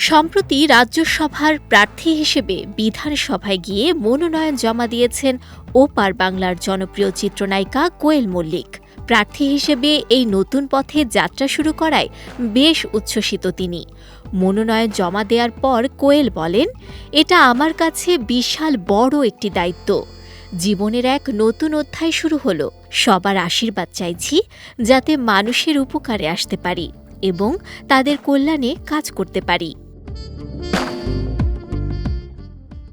সম্প্রতি রাজ্যসভার প্রার্থী হিসেবে বিধানসভায় গিয়ে মনোনয়ন জমা দিয়েছেন ওপার বাংলার জনপ্রিয় চিত্রনায়িকা কোয়েল মল্লিক। প্রার্থী হিসেবে এই নতুন পথে যাত্রা শুরু করায় বেশ উচ্ছ্বসিত তিনি। মনোনয়ন জমা দেওয়ার পর কোয়েল বলেন, এটা আমার কাছে বিশাল বড় একটি দায়িত্ব। জীবনের এক নতুন অধ্যায় শুরু হলো। সবার আশীর্বাদ চাইছি যাতে মানুষের উপকারে আসতে পারি এবং তাদের কল্যাণে কাজ করতে পারি।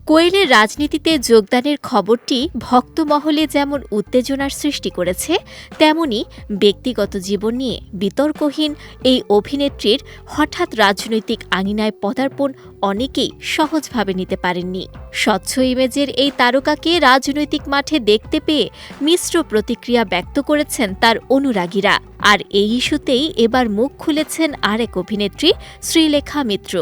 কোয়েলের রাজনীতিতে যোগদানের খবরটি ভক্তমহলে যেমন উত্তেজনার সৃষ্টি করেছে, তেমনি ব্যক্তিগত জীবন নিয়ে বিতর্কহীন এই অভিনেত্রীর হঠাৎ রাজনৈতিক আঙিনায় পদার্পণ অনেকেই সহজভাবে নিতে পারেননি। স্বচ্ছ ইমেজের এই তারকাকে রাজনৈতিক মাঠে দেখতে পেয়ে মিশ্র প্রতিক্রিয়া ব্যক্ত করেছেন তার অনুরাগীরা। আর এই ইস্যুতেই এবার মুখ খুলেছেন আরেক অভিনেত্রী শ্রীলেখা মিত্র।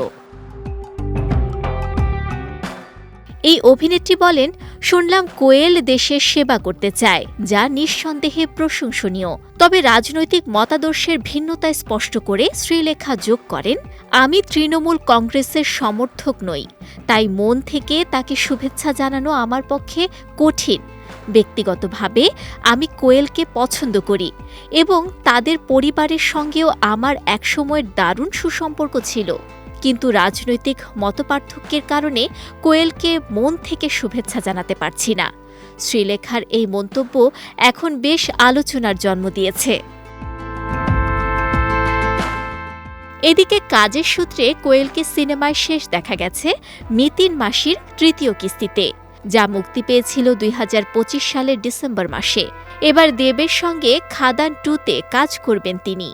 এই অভিনেত্রী বলেন, শুনলাম কোয়েল দেশের সেবা করতে চায়, যা নিঃসন্দেহে প্রশংসনীয়। তবে রাজনৈতিক মতাদর্শের ভিন্নতা স্পষ্ট করে শ্রীলেখা যোগ করেন, আমি তৃণমূল কংগ্রেসের সমর্থক নই, তাই মন থেকে তাকে শুভেচ্ছা জানানো আমার পক্ষে কঠিন। ব্যক্তিগতভাবে আমি কোয়েলকে পছন্দ করি এবং তাদের পরিবারের সঙ্গেও আমার একসময়ের দারুণ সুসম্পর্ক ছিল, কিন্তু রাজনৈতিক মতপার্থক্যের কারণে কোয়েলকে মন থেকে শুভেচ্ছা জানাতে পারছি না। শ্রীলেখার এই মন্তব্য এখন বেশ আলোচনার জন্ম দিয়েছে। এদিকে কাজের সূত্রে কোয়েলকে সিনেমায় শেষ দেখা গেছে মিতিন মাসির তৃতীয় কিস্তিতে, যা মুক্তি পেয়েছিল ২০২৫ সালের ডিসেম্বর মাসে। এবার দেবের সঙ্গে খাদান 2-তে কাজ করবেন তিনি।